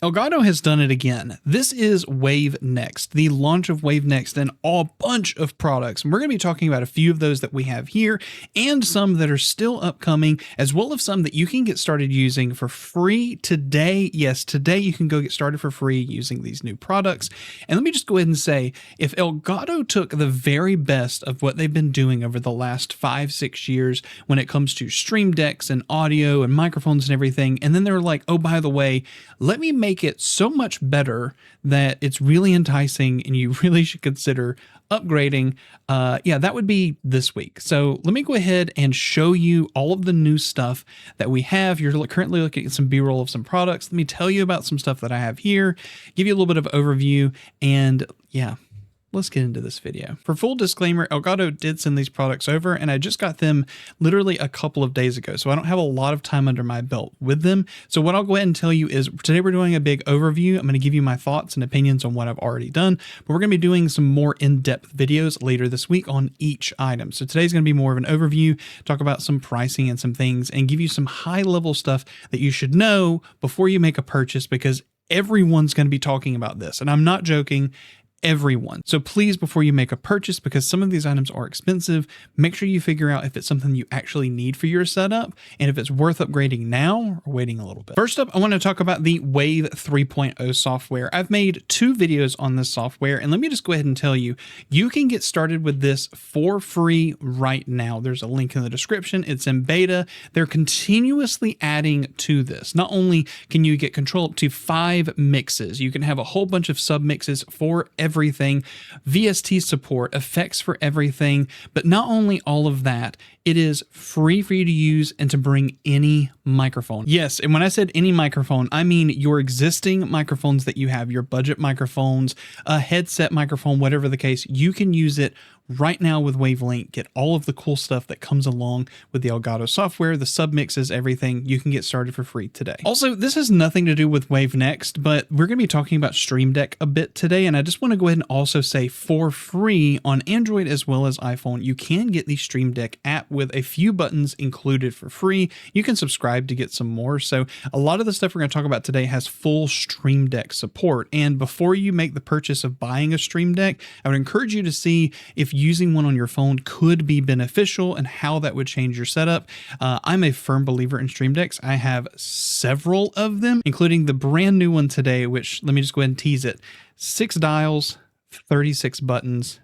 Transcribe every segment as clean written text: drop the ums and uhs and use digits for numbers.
Elgato has done it again. This is Wave Next, the launch of Wave Next and a bunch of products. And we're going to be talking about a few of those that we have here and some that are still upcoming, as well as some that you can get started using for free today. Yes, today you can go get started for free using these new products. And let me just go ahead and say, if Elgato took the very best of what they've been doing over the last 5-6 years when it comes to stream decks and audio and microphones and everything, and then they were like, oh, by the way, let me make it so much better that it's really enticing and you really should consider upgrading. Yeah, that would be this week. So let me go ahead and show you all of the new stuff that we have. You're currently looking at some B-roll of some products. Let me tell you about some stuff that I have here, give you a little bit of overview, and yeah, let's get into this video. For full disclaimer, Elgato did send these products over and I just got them literally a couple of days ago. So I don't have a lot of time under my belt with them. So what I'll go ahead and tell you is today we're doing a big overview. I'm going to give you my thoughts and opinions on what I've already done, but we're going to be doing some more in-depth videos later this week on each item. So today's going to be more of an overview, talk about some pricing and some things and give you some high level stuff that you should know before you make a purchase, because everyone's going to be talking about this. And I'm not joking. Everyone. So please, before you make a purchase, because some of these items are expensive, make sure you figure out if it's something you actually need for your setup and if it's worth upgrading now or waiting a little bit. First up, I want to talk about the Wave 3.0 software. I've made 2 videos on this software, and let me just go ahead and tell you, you can get started with this for free right now. There's a link in the description. It's in beta. They're continuously adding to this. Not only can you get control up to 5 mixes, you can have a whole bunch of sub mixes for everything, VST support, effects for everything, but not only all of that, it is free for you to use and to bring any microphone. Yes, and when I said any microphone, I mean your existing microphones that you have, your budget microphones, a headset microphone, whatever the case, you can use it right now with Wavelink. Get all of the cool stuff that comes along with the Elgato software, the submixes, everything. You can get started for free today. Also, this has nothing to do with Wave Next, but we're going to be talking about Stream Deck a bit today, and I just want to go ahead and also say for free on Android as well as iPhone, you can get the Stream Deck app with a few buttons included for free. You can subscribe to get some more. So a lot of the stuff we're going to talk about today has full Stream Deck support. And before you make the purchase of buying a Stream Deck, I would encourage you to see if using one on your phone could be beneficial and how that would change your setup. I'm a firm believer in Stream Decks. I have several of them, including the brand new one today, which let me just go ahead and tease it. 6 dials, 36 buttons.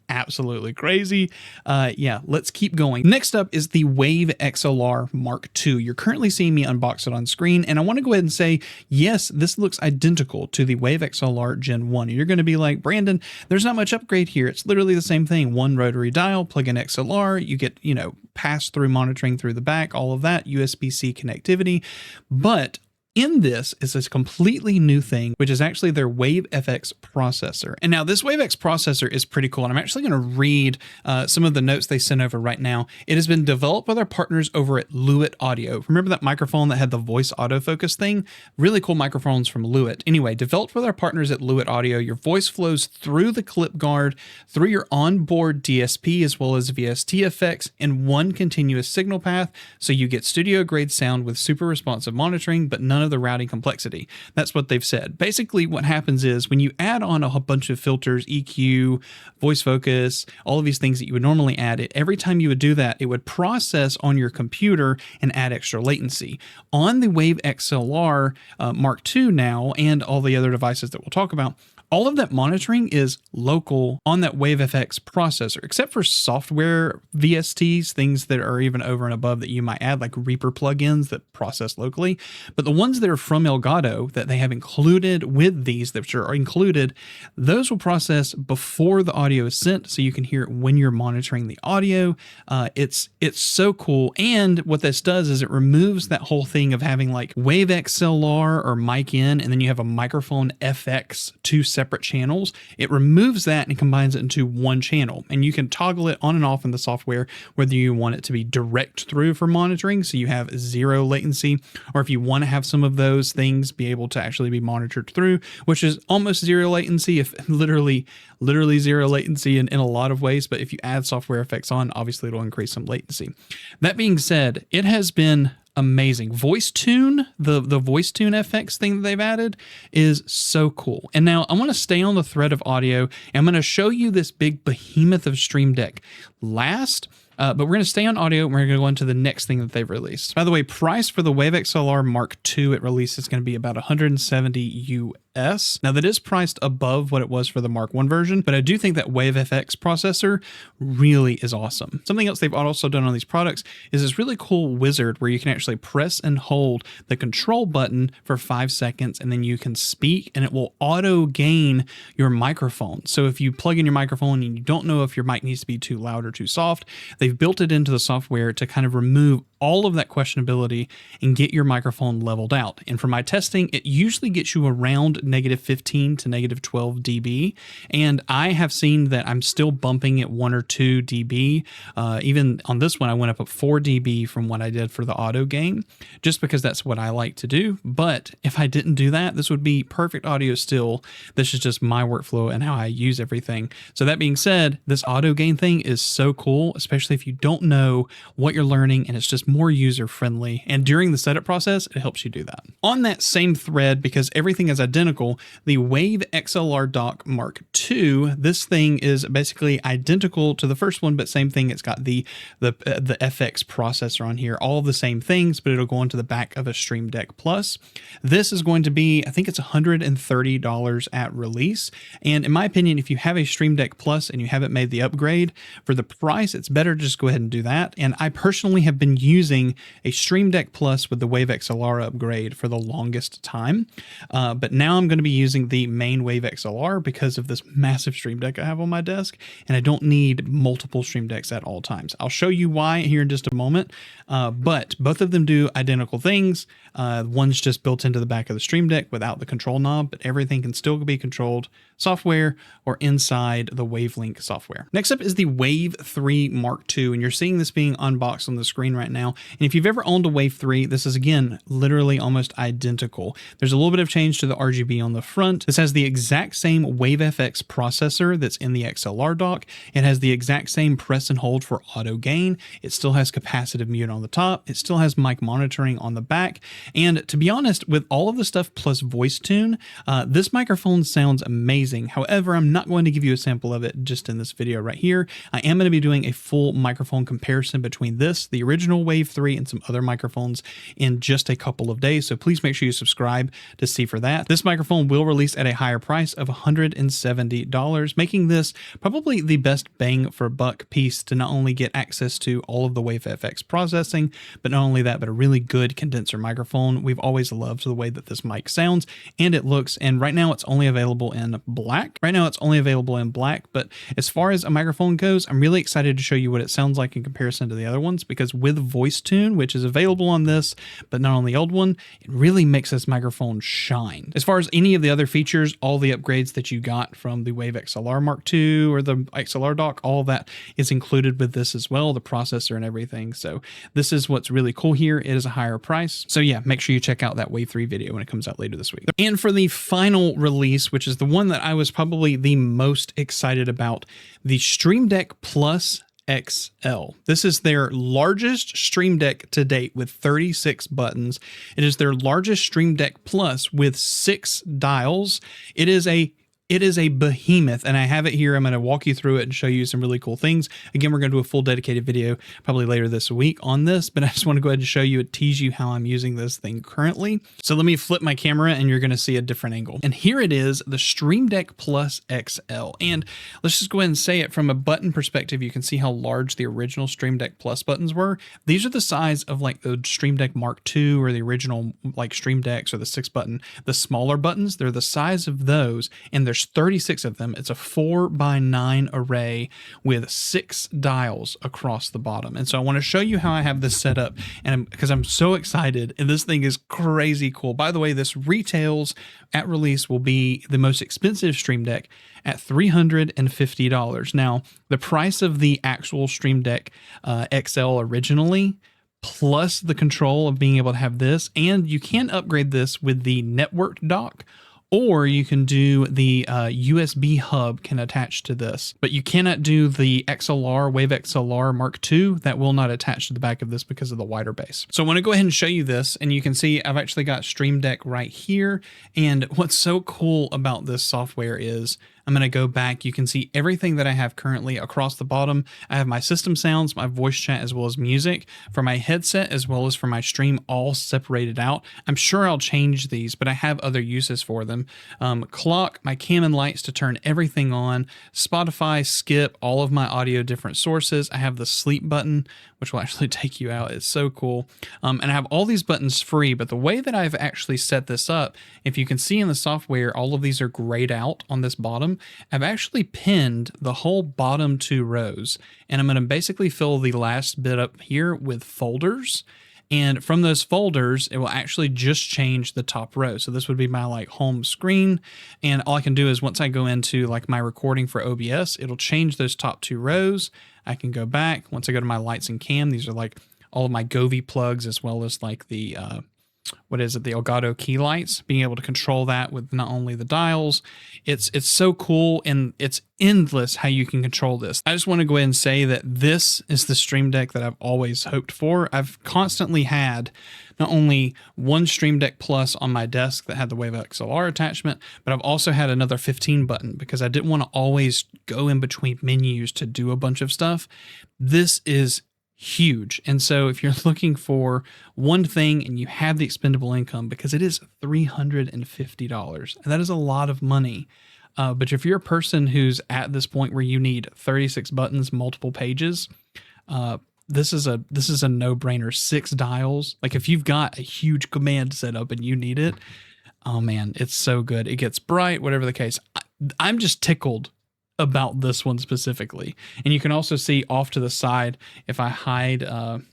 Absolutely crazy. Yeah, let's keep going. Next up is the Wave XLR Mark II. You're currently seeing me unbox it on screen, and I want to go ahead and say, yes, this looks identical to the Wave XLR Gen 1. You're going to be like, Brandon, there's not much upgrade here. It's literally the same thing. One rotary dial, plug in XLR, you get, pass-through monitoring through the back, all of that, USB-C connectivity, but in this is this completely new thing, which is actually their Wave FX processor. And now this Wave X processor is pretty cool. And I'm actually going to read some of the notes they sent over right now. It has been developed by their partners over at Lewitt Audio. Remember that microphone that had the voice autofocus thing? Really cool microphones from Lewitt. Anyway, developed with our partners at Lewitt Audio, your voice flows through the clip guard, through your onboard DSP, as well as VST effects in one continuous signal path. So you get studio grade sound with super responsive monitoring, but none of the routing complexity. That's what they've said. Basically, what happens is when you add on a bunch of filters, EQ, voice focus, all of these things that you would normally add, every time you would do that, it would process on your computer and add extra latency. On the Wave XLR Mark II now, and all the other devices that we'll talk about, all of that monitoring is local on that Wave FX processor, except for software VSTs, things that are even over and above that you might add, like Reaper plugins that process locally. But the ones that are from Elgato that they have included with these, that are included, those will process before the audio is sent, so you can hear it when you're monitoring the audio. It's so cool. And what this does is it removes that whole thing of having like Wave XLR or mic in, and then you have a microphone FX, 2 separate channels. It removes that and combines it into one channel, and you can toggle it on and off in the software, whether you want it to be direct through for monitoring, so you have 0 latency, or if you want to have some of those things be able to actually be monitored through, which is almost 0 latency, if literally 0 latency in a lot of ways. But if you add software effects on, obviously it'll increase some latency. That being said, it has been amazing. Voice tune, the voice tune FX thing that they've added is so cool. And now I want to stay on the thread of audio, and I'm going to show you this big behemoth of Stream Deck last. But we're going to stay on audio, and we're going to go into the next thing that they've released. By the way, price for the Wave XLR Mark II at release is going to be about $170 US. Now that is priced above what it was for the Mark I version, but I do think that Wave FX processor really is awesome. Something else they've also done on these products is this really cool wizard where you can actually press and hold the control button for 5 seconds, and then you can speak and it will auto gain your microphone. So if you plug in your microphone and you don't know if your mic needs to be too loud or too soft, they've built it into the software to kind of remove all of that questionability and get your microphone leveled out. And for my testing, it usually gets you around -15 to -12 dB. And I have seen that I'm still bumping at 1 or 2 dB. Even on this one, I went up at 4 dB from what I did for the auto gain, just because that's what I like to do. But if I didn't do that, this would be perfect audio still. This is just my workflow and how I use everything. So that being said, this auto gain thing is so cool, especially if you don't know what you're learning and it's just more user friendly. And during the setup process, it helps you do that. On that same thread, because everything is identical, the Wave XLR Dock Mark II, this thing is basically identical to the first one, but same thing. It's got the FX processor on here, all of the same things, but it'll go into the back of a Stream Deck Plus. This is going to be, I think it's $130 at release. And in my opinion, if you have a Stream Deck Plus and you haven't made the upgrade for the price, it's better to just go ahead and do that. And I personally have been using a Stream Deck Plus with the Wave XLR upgrade for the longest time. But now I'm going to be using the main Wave XLR because of this massive Stream Deck I have on my desk, and I don't need multiple Stream Decks at all times. I'll show you why here in just a moment, but both of them do identical things. One's just built into the back of the Stream Deck without the control knob, but everything can still be controlled software or inside the WaveLink software. Next up is the Wave 3 Mark II, and you're seeing this being unboxed on the screen right now. And if you've ever owned a Wave 3, this is again literally almost identical. There's a little bit of change to the RGB on the front. This has the exact same Wave FX processor that's in the XLR dock. It has the exact same press and hold for auto gain. It still has capacitive mute on the top. It still has mic monitoring on the back. And to be honest, with all of the stuff plus voice tune, this microphone sounds amazing. However, I'm not going to give you a sample of it just in this video right here. I am going to be doing a full microphone comparison between this, the original Wave 3, and some other microphones in just a couple of days. So please make sure you subscribe to see for that. This microphone will release at a higher price of $170, making this probably the best bang for buck piece to not only get access to all of the Wave FX processing, but not only that, but a really good condenser microphone. We've always loved the way that this mic sounds and it looks, and right now it's only available in black. But as far as a microphone goes, I'm really excited to show you what it sounds like in comparison to the other ones, because with voice tune, which is available on this, but not on the old one, it really makes this microphone shine. As far as any of the other features, all the upgrades that you got from the Wave XLR Mark II or the XLR dock, all of that is included with this as well, the processor and everything. So this is what's really cool here. It is a higher price. So yeah, make sure you check out that Wave 3 video when it comes out later this week. And for the final release, which is the one that I was probably the most excited about, the Stream Deck Plus XL. This is their largest Stream Deck to date with 36 buttons. It is their largest Stream Deck Plus with 6 dials. It is a behemoth, and I have it here. I'm going to walk you through it and show you some really cool things. Again, we're going to do a full dedicated video probably later this week on this, but I just want to go ahead and show you, tease you how I'm using this thing currently. So let me flip my camera and you're going to see a different angle. And here it is, the Stream Deck Plus XL. And let's just go ahead and say it from a button perspective. You can see how large the original Stream Deck Plus buttons were. These are the size of like the Stream Deck Mark II or the original like Stream Decks or the 6-button. The smaller buttons, they're the size of those, and there's 36 of them. It's a 4x9 array with 6 dials across the bottom. And so I want to show you how I have this set up, and because I'm so excited, and this thing is crazy cool. By the way, this retails at release will be the most expensive Stream Deck at $350. Now, the price of the actual Stream Deck XL originally, plus the control of being able to have this, and you can upgrade this with the networked dock or you can do the USB hub can attach to this, but you cannot do the XLR, Wave XLR Mark II. That will not attach to the back of this because of the wider base. So I want to go ahead and show you this, and you can see I've actually got Stream Deck right here. And what's so cool about this software is I'm going to go back. You can see everything that I have currently across the bottom. I have my system sounds, my voice chat, as well as music for my headset, as well as for my stream, all separated out. I'm sure I'll change these, but I have other uses for them. Clock, my cam and lights to turn everything on. Spotify, skip, all of my audio different sources. I have the sleep button, which will actually take you out. It's so cool. And I have all these buttons free, but the way that I've actually set this up, if you can see in the software, all of these are grayed out on this bottom. I've actually pinned the whole bottom 2 rows, and I'm going to basically fill the last bit up here with folders. And from those folders, it will actually just change the top row. So this would be my like home screen. And all I can do is once I go into like my recording for OBS, it'll change those top 2 rows. I can go back. Once I go to my lights and cam, these are like all of my Govee plugs, as well as like the, the Elgato key lights, being able to control that with not only the dials. It's so cool, and it's endless how you can control this. I just want to go ahead and say that this is the Stream Deck that I've always hoped for. I've constantly had not only one Stream Deck Plus on my desk that had the Wave XLR attachment, but I've also had another 15 button because I didn't want to always go in between menus to do a bunch of stuff. This is huge. And so if you're looking for one thing and you have the expendable income, because it is $350, and that is a lot of money. But if you're a person who's at this point where you need 36 buttons, multiple pages, this is a no-brainer. 6 dials. Like if you've got a huge command setup and you need it, oh man, it's so good. It gets bright, whatever the case. I'm just tickled about this one specifically. And you can also see off to the side, if I hide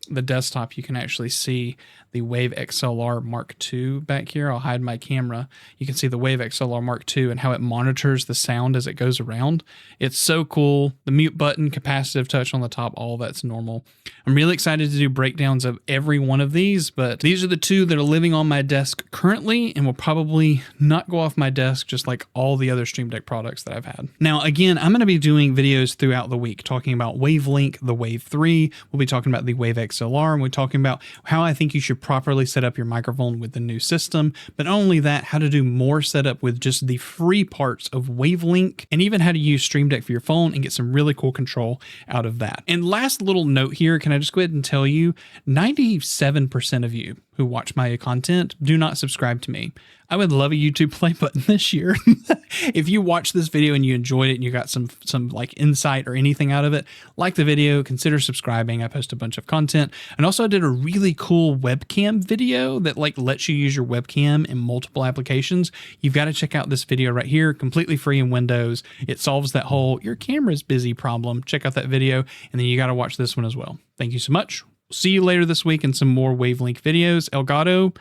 the desktop, you can actually see the Wave XLR Mark II back here. I'll hide my camera. You can see the Wave XLR Mark II and how it monitors the sound as it goes around. It's so cool. The mute button, capacitive touch on the top, all that's normal. I'm really excited to do breakdowns of every one of these, but these are the 2 that are living on my desk currently and will probably not go off my desk, just like all the other Stream Deck products that I've had. Now, again, I'm going to be doing videos throughout the week talking about Wavelink, the Wave 3. We'll be talking about the Wave XLR, and we're talking about how I think you should properly set up your microphone with the new system. But not only that, how to do more setup with just the free parts of Wavelink, and even how to use Stream Deck for your phone and get some really cool control out of that. And last little note here, can I just go ahead and tell you, 97% of you who watch my content do not subscribe to me. I would love a YouTube play button this year. If you watch this video and you enjoyed it and you got some like insight or anything out of it, like the video, consider subscribing. I post a bunch of content. And also I did a really cool webcam video that like lets you use your webcam in multiple applications. You've got to check out this video right here, completely free in Windows. It solves that whole your camera's busy problem. Check out that video, and then you got to watch this one as well. Thank you so much. See you later this week in some more Wavelink videos. Elgato,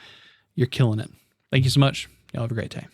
you're killing it. Thank you so much. Y'all have a great day.